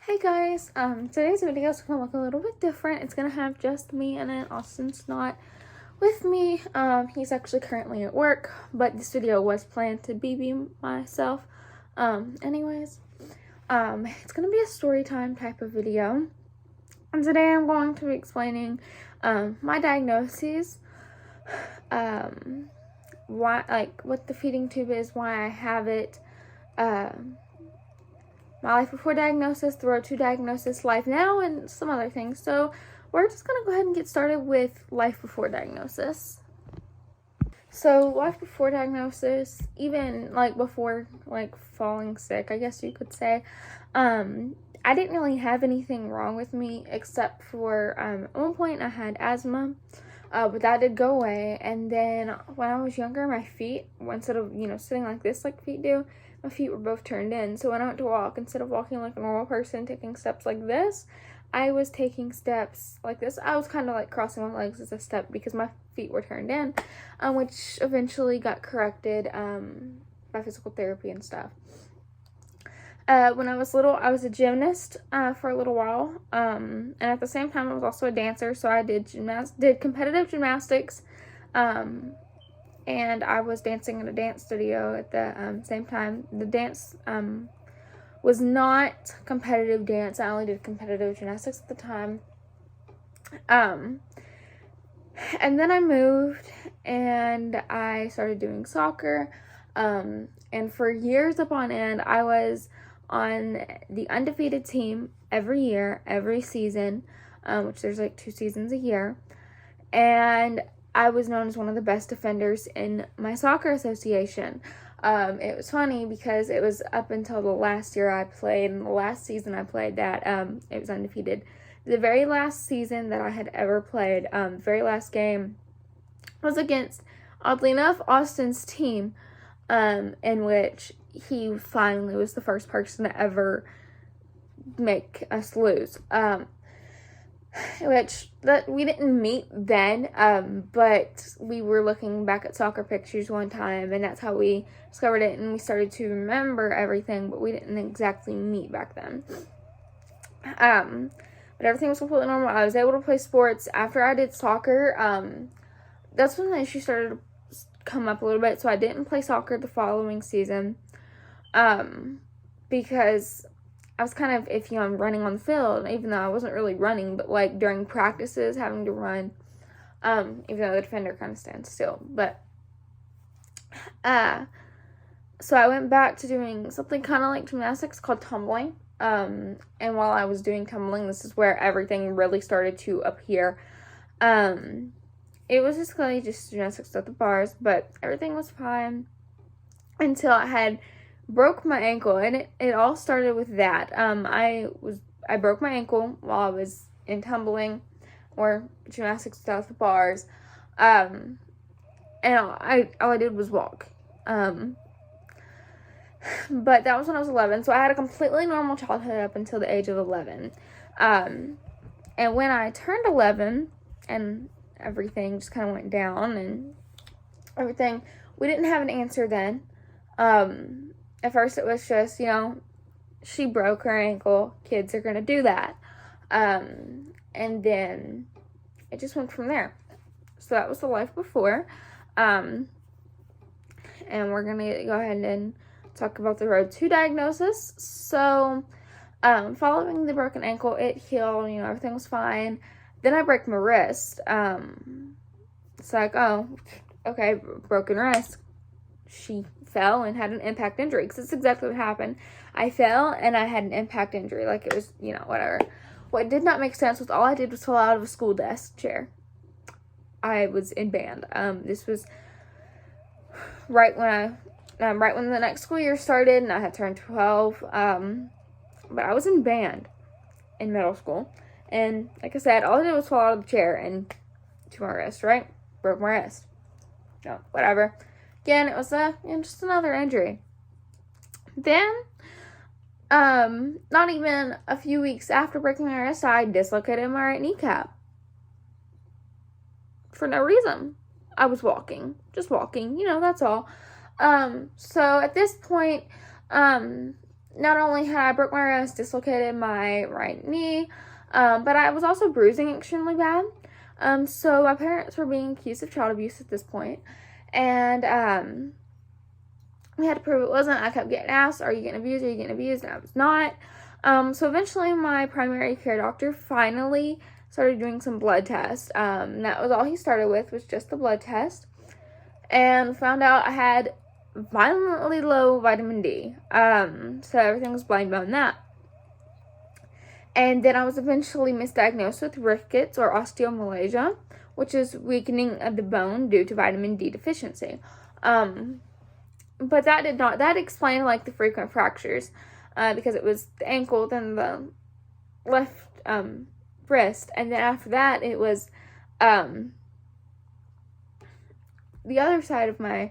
Hey guys, today's video is gonna look a little bit different. It's gonna have just me in it. Austin's not with me. He's actually currently at work, but this video was planned to be myself. Anyways, it's gonna be a story time type of video. And today I'm going to be explaining, my diagnoses, what the feeding tube is, why I have it, my life before diagnosis, the road to diagnosis, life now, and some other things. So we're just going to go ahead and get started with life before diagnosis. So life before diagnosis, even before falling sick, I guess you could say, I didn't really have anything wrong with me except for at one point I had asthma, but that did go away. And then when I was younger, my feet, instead of sitting like this like feet do, my feet were both turned in. So when I went to walk, instead of walking like a normal person, taking steps like this, I was taking steps like this. I was kind of like crossing my legs as a step because my feet were turned in, which eventually got corrected by physical therapy and stuff. When I was little, I was a gymnast for a little while, and at the same time, I was also a dancer. So I did competitive gymnastics, and I was dancing in a dance studio at the same time. The dance was not competitive dance. I only did competitive gymnastics at the time. And then I moved and I started doing soccer. And for years upon end, I was on the undefeated team every year, every season, which there's like 2 seasons a year. And I was known as one of the best defenders in my soccer association. It was funny because it was up until the last year I played and the last season I played that it was undefeated. The very last season that I had ever played, very last game, was against, oddly enough, Austin's team, in which he finally was the first person to ever make us lose. Which we didn't meet then, but we were looking back at soccer pictures one time, and that's how we discovered it, and we started to remember everything, but we didn't exactly meet back then. But everything was completely normal. I was able to play sports after I did soccer. That's when the issue started to come up a little bit, so I didn't play soccer the following season, because I was kind of iffy on running on the field, even though I wasn't really running, but during practices, having to run, even though the defender kind of stands still. But, so I went back to doing something kind of like gymnastics called tumbling. And while I was doing tumbling, this is where everything really started to appear. It was basically just gymnastics at the bars, but everything was fine until I had broke my ankle, and it all started with that. I broke my ankle while I was in tumbling or gymnastics without the bars, and all I did was walk. But that was when I was 11, so I had a completely normal childhood up until the age of 11. And when I turned 11, and everything just kind of went down and everything, we didn't have an answer then. At first it was just, she broke her ankle, kids are going to do that. And then it just went from there. So that was the life before. And we're going to go ahead and talk about the road to diagnosis. So, following the broken ankle, it healed, everything was fine. Then I break my wrist. It's like, oh, okay, broken wrist. She fell and had an impact injury, because that's exactly what happened. I fell and I had an impact injury. It was, whatever. What did not make sense was all I did was fall out of a school desk chair. I was in band. This was right when the next school year started, and I had turned 12. But I was in band in middle school, and like I said, all I did was fall out of the chair and to my wrist, right? Broke my wrist. No, whatever. Again, it was just another injury. Then, not even a few weeks after breaking my wrist, I dislocated my right kneecap. For no reason. I was walking. Just walking. That's all. So at this point, not only had I broke my wrist, dislocated my right knee, but I was also bruising extremely bad. So my parents were being accused of child abuse at this point, and we had to prove it wasn't. I kept getting asked, are you getting abused, are you getting abused, and I was not. So eventually my primary care doctor finally started doing some blood tests. That was all he started with, was just the blood test, and found out I had violently low vitamin D. So everything was blamed on that. And then I was eventually misdiagnosed with rickets or osteomalacia, which is weakening of the bone due to vitamin D deficiency. But that explained like the frequent fractures, because it was the ankle, then the left wrist, and then after that it was the other side of my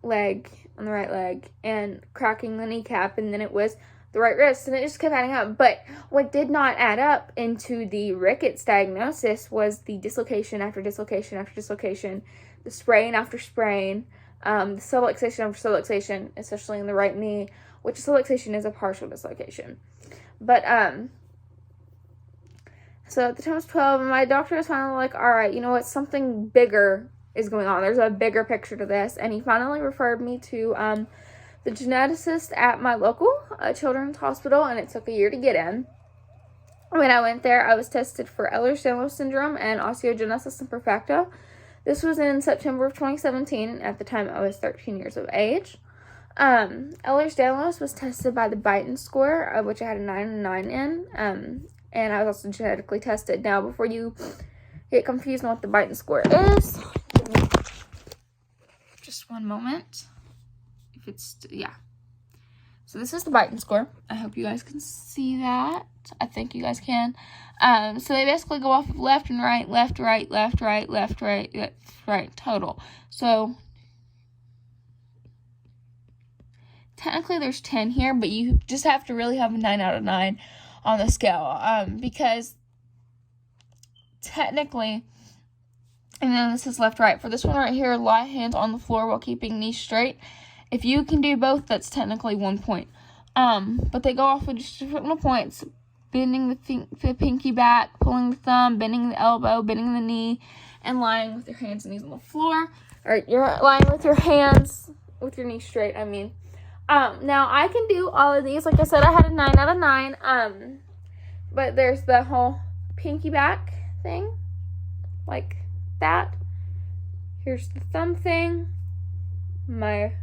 leg, on the right leg, and cracking the kneecap, and then it was the right wrist, and it just kept adding up. But what did not add up into the rickets diagnosis was the dislocation after dislocation after dislocation, the sprain after sprain, the subluxation after subluxation, especially in the right knee, which subluxation is a partial dislocation. But so at the time I was 12, and my doctor was finally like, all right, you know what, something bigger is going on. There's a bigger picture to this. And he finally referred me to the geneticist at my local children's hospital, and it took a year to get in. When I went there, I was tested for Ehlers-Danlos syndrome and osteogenesis imperfecta. This was in September of 2017. At the time, I was 13 years of age. Ehlers-Danlos was tested by the Beighton score, of which I had a 9 and 9 in, and I was also genetically tested. Now, before you get confused on what the Beighton score is, give me just one moment. If it's, yeah. So this is the Beighton score. I hope you guys can see that. I think you guys can. So they basically go off of left and right, left, right, left, right, left, right, left, right, total. So technically there's 10 here, but you just have to really have a 9 out of 9 on the scale. Because technically, and then this is left, right. For this one right here, lie hands on the floor while keeping knees straight. If you can do both, that's technically 1 point. But they go off with just different points. Bending the pinky back, pulling the thumb, bending the elbow, bending the knee, and lying with your hands and knees on the floor. Or you're lying with your hands, with your knees straight, I mean. Now, I can do all of these. Like I said, I had a 9 out of 9. But there's the whole pinky back thing. Like that. Here's the thumb thing. My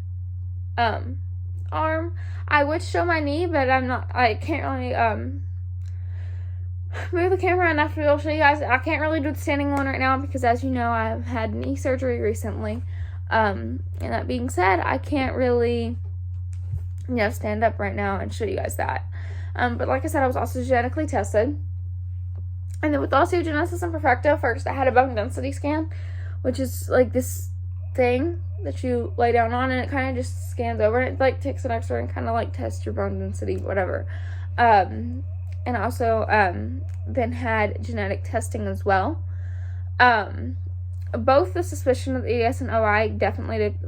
arm. I would show my knee, but I can't really move the camera enough to be able to show you guys. I can't really do the standing one right now because, as you know, I've had knee surgery recently. And that being said, I can't really, stand up right now and show you guys that. But like I said, I was also genetically tested. And then with osteogenesis imperfecta, first I had a bone density scan, which is like this thing that you lay down on, and it kind of just scans over, and it like takes an x-ray and kind of like tests your bone density, whatever. And also then had genetic testing as well. Both the suspicion of the ES and OI definitely did,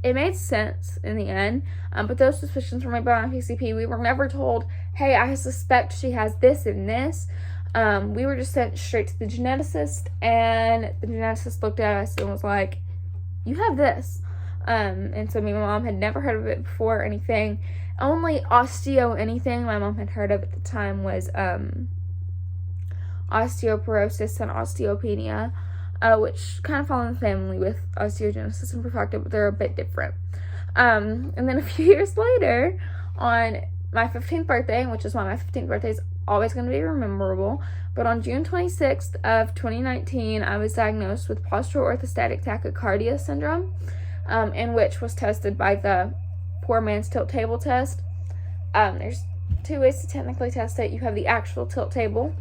it made sense in the end, but those suspicions were made by my PCP. We were never told, hey, I suspect she has this and this. We were just sent straight to the geneticist, and the geneticist looked at us and was like, you have this. And so me and my mom had never heard of it before or anything. Only anything my mom had heard of at the time was osteoporosis and osteopenia, which kind of fall in the family with osteogenesis imperfecta, but they're a bit different. And then a few years later, on my 15th birthday, which is why my 15th birthday is always going to be memorable, but on June 26th of 2019, I was diagnosed with postural orthostatic tachycardia syndrome, in which was tested by the poor man's tilt table test. There's 2 ways to technically test it. You have the actual tilt table,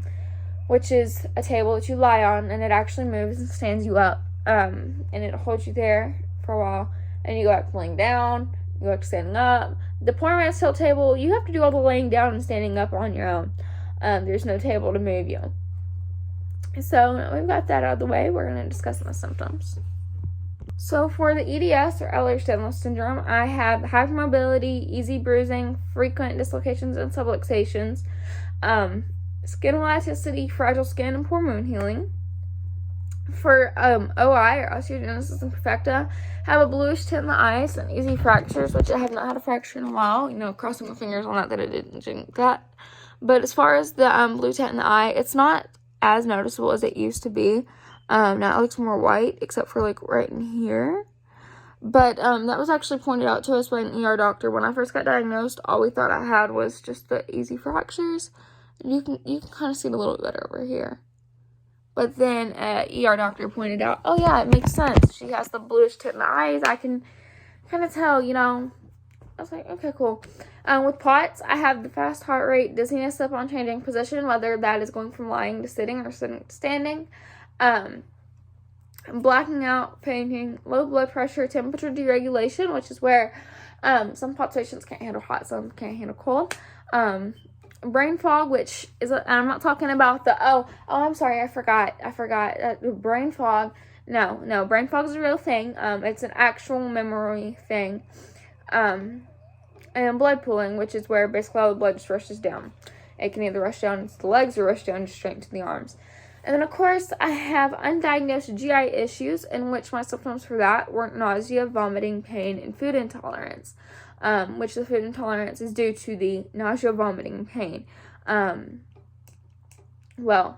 which is a table that you lie on, and it actually moves and stands you up, and it holds you there for a while, and you go back to laying down, you go back to standing up. The poor man's tilt table, you have to do all the laying down and standing up on your own. There's no table to move you. So we've got that out of the way. We're going to discuss the symptoms. So for the EDS, or Ehlers-Danlos syndrome, I have hypermobility, easy bruising, frequent dislocations and subluxations, skin elasticity, fragile skin, and poor wound healing. For OI, or osteogenesis imperfecta, have a bluish tint in the eyes and easy fractures, which I have not had a fracture in a while. Crossing my fingers on that I didn't drink that. But as far as the blue tint in the eye, it's not as noticeable as it used to be. Now it looks more white, except for like right in here. But that was actually pointed out to us by an ER doctor. When I first got diagnosed, all we thought I had was just the easy fractures. You can kind of see it a little bit better over here. But then ER doctor pointed out, oh yeah, it makes sense. She has the bluish tint in the eyes. I can kind of tell, I was like, okay, cool. With POTS, I have the fast heart rate, dizziness upon changing position, whether that is going from lying to sitting or sitting to standing. Blacking out, fainting, low blood pressure, temperature deregulation, which is where some POTS patients can't handle hot, some can't handle cold. Brain fog, which is, I'm not talking about the, I'm sorry, I forgot, brain fog, no, brain fog is a real thing, it's an actual memory thing, and blood pooling, which is where basically all the blood just rushes down. It can either rush down into the legs or rush down straight into the arms. And then, of course, I have undiagnosed GI issues, in which my symptoms for that were nausea, vomiting, pain, and food intolerance. Which the food intolerance is due to the nausea, vomiting, and pain. Or the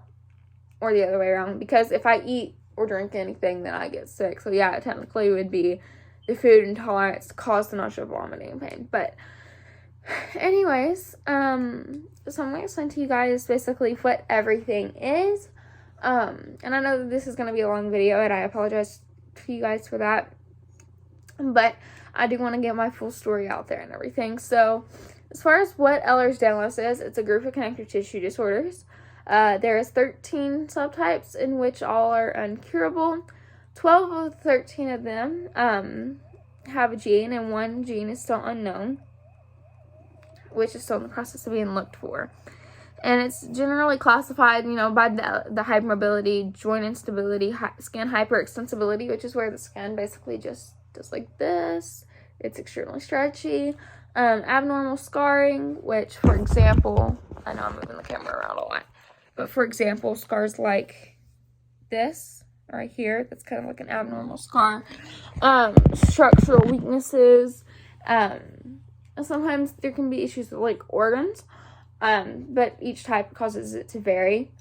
other way around, because if I eat or drink anything, then I get sick. So yeah, technically it would be the food intolerance caused the nausea, vomiting, and pain. But anyways, so I'm going to explain to you guys basically what everything is. And I know that this is going to be a long video, and I apologize to you guys for that. But I do want to get my full story out there and everything. So, as far as what Ehlers-Danlos is, it's a group of connective tissue disorders. There is 13 subtypes, in which all are uncurable. 12 of the 13 of them have a gene, and one gene is still unknown, which is still in the process of being looked for. And it's generally classified, by the hypermobility, joint instability, skin hyperextensibility, which is where the skin basically just like this. It's extremely stretchy. Abnormal scarring, which, for example, I know I'm moving the camera around a lot, but for example, scars like this right here, that's kind of like an abnormal scar. Structural weaknesses. Sometimes there can be issues with like organs, but each type causes it to vary.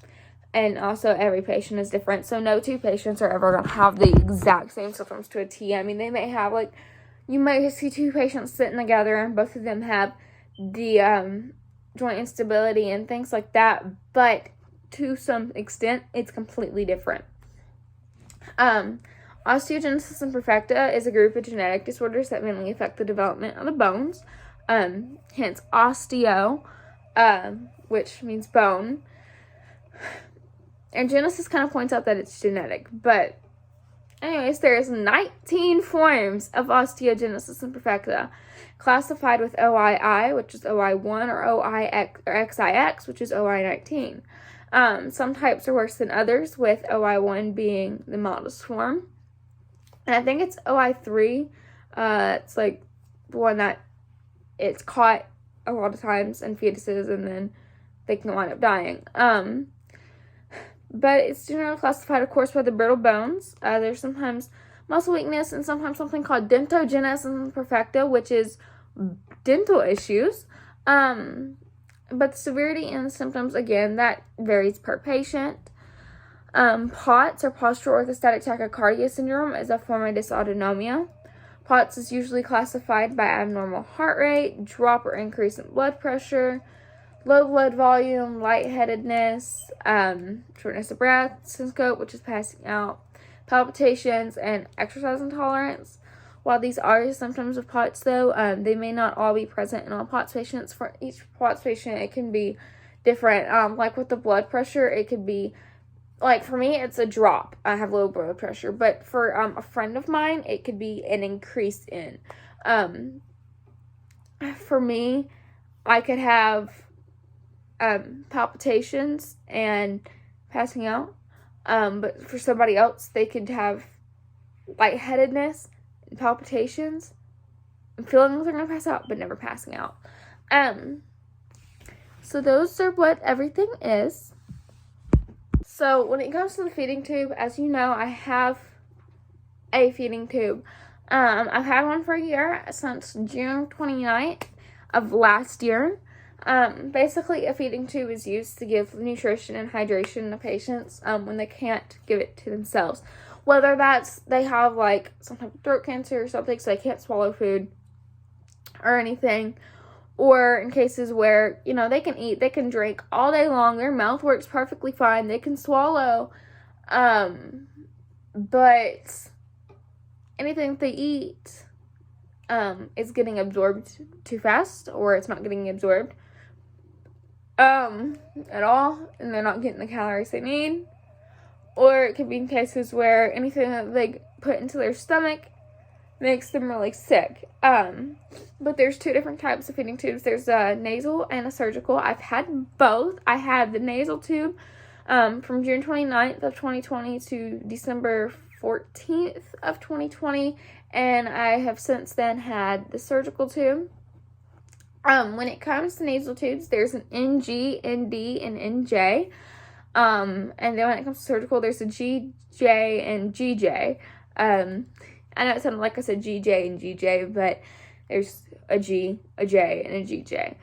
And also, every patient is different. So, no two patients are ever going to have the exact same symptoms to a T. I mean, they may have, you might see two patients sitting together, and both of them have the joint instability and things like that. But to some extent, it's completely different. Osteogenesis imperfecta is a group of genetic disorders that mainly affect the development of the bones. Hence, osteo, which means bone. And Genesis kind of points out that it's genetic. But anyways, there's 19 forms of osteogenesis imperfecta, classified with OII, which is OI1, or OIX, or XIX, which is OI19. Some types are worse than others, with OI1 being the mildest form. And I think it's OI3. It's like the one that it's caught a lot of times in fetuses, and then they can wind up dying. But it's generally classified, of course, by the brittle bones. There's sometimes muscle weakness, and sometimes something called dentogenesis imperfecta, which is dental issues. But the severity and the symptoms, again, that varies per patient. POTS, or postural orthostatic tachycardia syndrome, is a form of dysautonomia. POTS is usually classified by abnormal heart rate, drop or increase in blood pressure, low blood volume, lightheadedness, shortness of breath, syncope, which is passing out, palpitations, and exercise intolerance. While these are symptoms of POTS, though, they may not all be present in all POTS patients. For each POTS patient, it can be different. Like with the blood pressure, it could be, like for me, it's a drop. I have low blood pressure. But for a friend of mine, it could be an increase in. For me, I could have palpitations and passing out. But for somebody else, they could have lightheadedness, and palpitations, and feeling like they're going to pass out, but never passing out. So those are what everything is. So when it comes to the feeding tube, as you know, I have a feeding tube. I've had one for a year, since June 29th of last year. Basically, a feeding tube is used to give nutrition and hydration to patients when they can't give it to themselves. Whether that's they have like some type of throat cancer or something, so they can't swallow food or anything. Or in cases where, you know, they can eat, they can drink all day long, their mouth works perfectly fine, they can swallow, but anything that they eat is getting absorbed too fast, or it's not getting absorbed at all, and they're not getting the calories they need. Or it could be in cases where anything that they put into their stomach makes them really sick. But there's two different types of feeding tubes. There's a nasal and a surgical. I've had both. I had the nasal tube from June 29th of 2020 to December 14th of 2020, and I have since then had the surgical tube. When it comes to nasal tubes, there's an NG, ND, and NJ. And then when it comes to surgical, there's a GJ and GJ. I know it sounded like I said GJ and GJ, but there's a G, a J, and a GJ.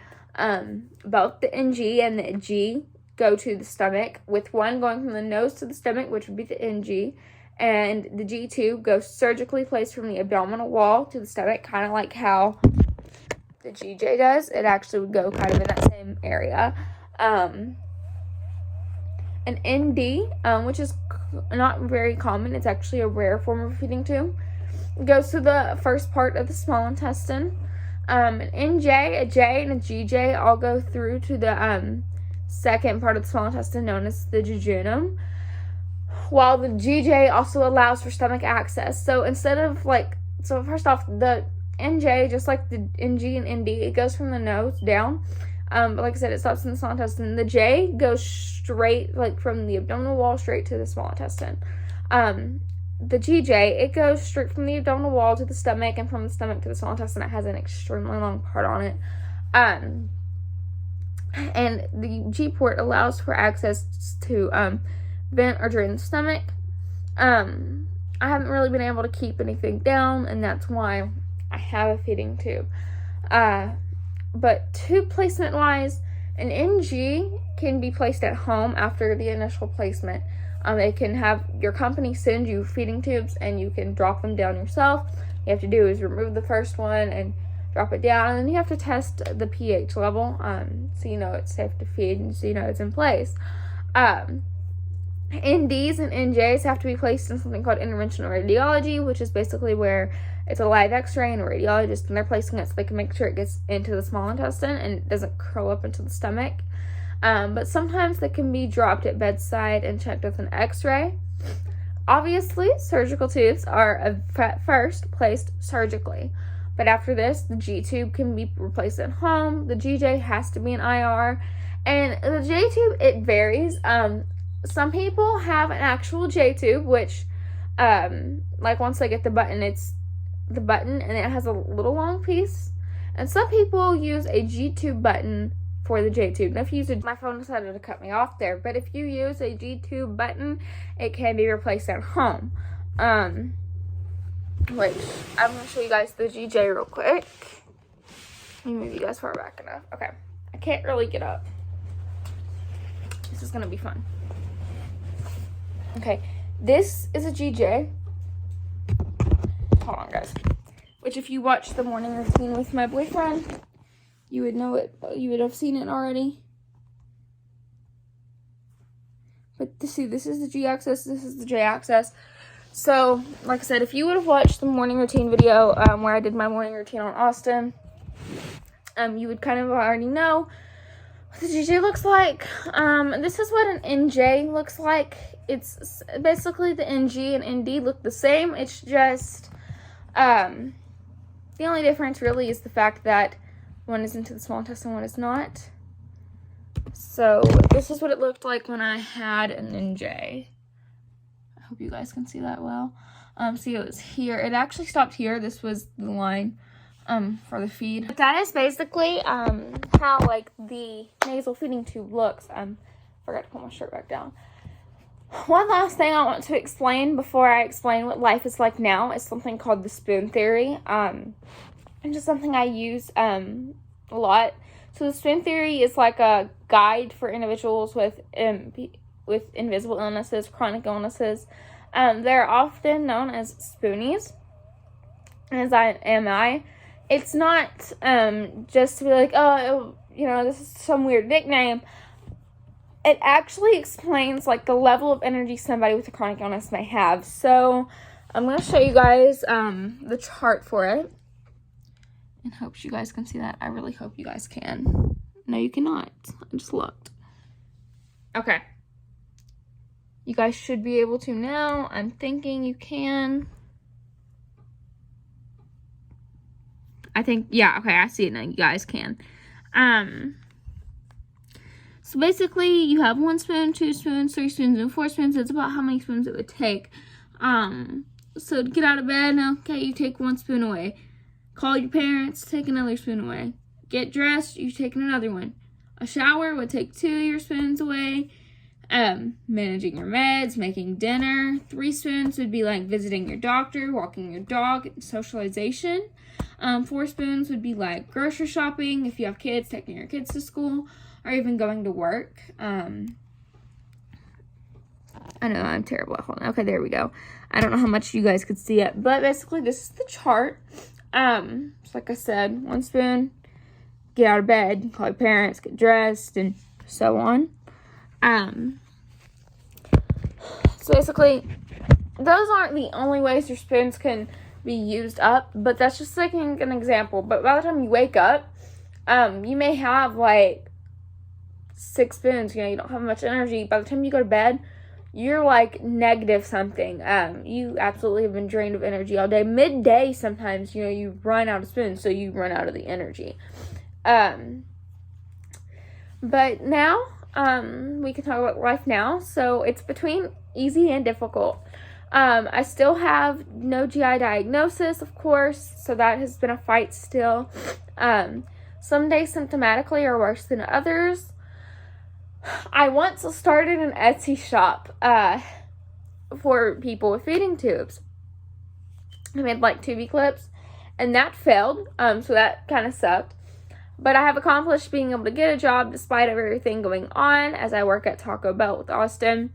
Both the NG and the G go to the stomach, with one going from the nose to the stomach, which would be the NG, and the G tube goes surgically placed from the abdominal wall to the stomach, kind of like how the GJ does. It actually would go kind of in that same area. An ND, which is not very common, it's actually a rare form of feeding tube, goes to the first part of the small intestine. An NJ, a J, and a GJ all go through to the second part of the small intestine, known as the jejunum, while the GJ also allows for stomach access. So instead of so first off, the NJ, just like the NG and ND, it goes from the nose down. But like I said, it stops in the small intestine. The J goes straight, from the abdominal wall straight to the small intestine. The GJ, it goes straight from the abdominal wall to the stomach, and from the stomach to the small intestine. It has an extremely long part on it. And the G port allows for access to vent or drain the stomach. I haven't really been able to keep anything down, and that's why I have a feeding tube. But tube placement wise, an NG can be placed at home after the initial placement. They can have your company send you feeding tubes, and you can drop them down yourself. All you have to do is remove the first one and drop it down, and then you have to test the pH level, so you know it's safe to feed, and so you know it's in place. NDs and NJs have to be placed in something called interventional radiology, which is basically where it's a live x-ray and a radiologist, and they're placing it so they can make sure it gets into the small intestine and it doesn't curl up into the stomach. But sometimes they can be dropped at bedside and checked with an x-ray. Obviously, surgical tubes are first placed surgically. But after this, the G tube can be replaced at home. The GJ has to be an IR. And the J tube, it varies. Some people have an actual J tube, which, once they get the button, it's the button, and it has a little long piece. And some people use a G tube button for the J tube. Now, if you use my phone decided to cut me off there, but if you use a G tube button, it can be replaced at home. Which I'm gonna show you guys the GJ real quick. Let me move you guys far back enough. Okay, I can't really get up. This is gonna be fun. Okay, this is a GJ. Hold on, guys. Which, if you watch the morning routine with my boyfriend, you would know it. You would have seen it already. But this is the G axis. This is the J axis. So, like I said, if you would have watched the morning routine video where I did my morning routine on Austin, you would kind of already know what the GJ looks like. This is what an NJ looks like. It's basically the NG and ND look the same. It's just the only difference really is the fact that one is into the small intestine, one is not. So this is what it looked like when I had an NJ. I hope you guys can see that well. See, it was here. It actually stopped here. This was the line for the feed. But that is basically how like the nasal feeding tube looks. Forgot to pull my shirt back down. One last thing I want to explain before I explain what life is like now is something called the spoon theory. And just something I use a lot. So the spoon theory is like a guide for individuals with invisible illnesses, chronic illnesses. They're often known as spoonies, as am I. It's not just to be like, oh, you know, this is some weird nickname. It actually explains like the level of energy somebody with a chronic illness may have. So I'm going to show you guys the chart for it. And hope you guys can see that. I really hope you guys can. No, you cannot. I just looked. Okay. You guys should be able to now. I'm thinking you can. I think, yeah, okay, I see it now. You guys can. So basically, you have 1 spoon, 2 spoons, 3 spoons, and 4 spoons. It's about how many spoons it would take. So to get out of bed, okay, you take 1 spoon away. Call your parents, take another spoon away. Get dressed, you take another one. A shower would take 2 of your spoons away. Managing your meds, making dinner. 3 spoons would be like visiting your doctor, walking your dog, socialization. 4 spoons would be like grocery shopping, if you have kids, taking your kids to school, or even going to work. I know I'm terrible at holding. Okay, there we go. I don't know how much you guys could see it, but basically this is the chart. So like I said, 1 spoon, get out of bed, call your parents, get dressed, and so on. So basically, those aren't the only ways your spoons can be used up, but that's just like an example. But by the time you wake up, you may have like 6 spoons, you know, you don't have much energy. By the time you go to bed, you're like negative something. You absolutely have been drained of energy all day. Midday, sometimes, you know, you run out of spoons, so you run out of the energy. But now, we can talk about life now. So it's between easy and difficult. I still have no GI diagnosis, of course, so that has been a fight still. Some days symptomatically are worse than others. I once started an Etsy shop for people with feeding tubes. I made like 2B clips, and that failed, so that kind of sucked. But I have accomplished being able to get a job despite everything going on as I work at Taco Bell with Austin.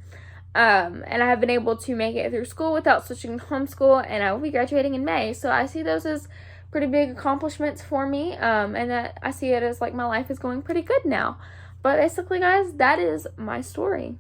And I have been able to make it through school without switching to homeschool, and I will be graduating in May. So I see those as pretty big accomplishments for me, and that I see it as like my life is going pretty good now. But basically, guys, that is my story.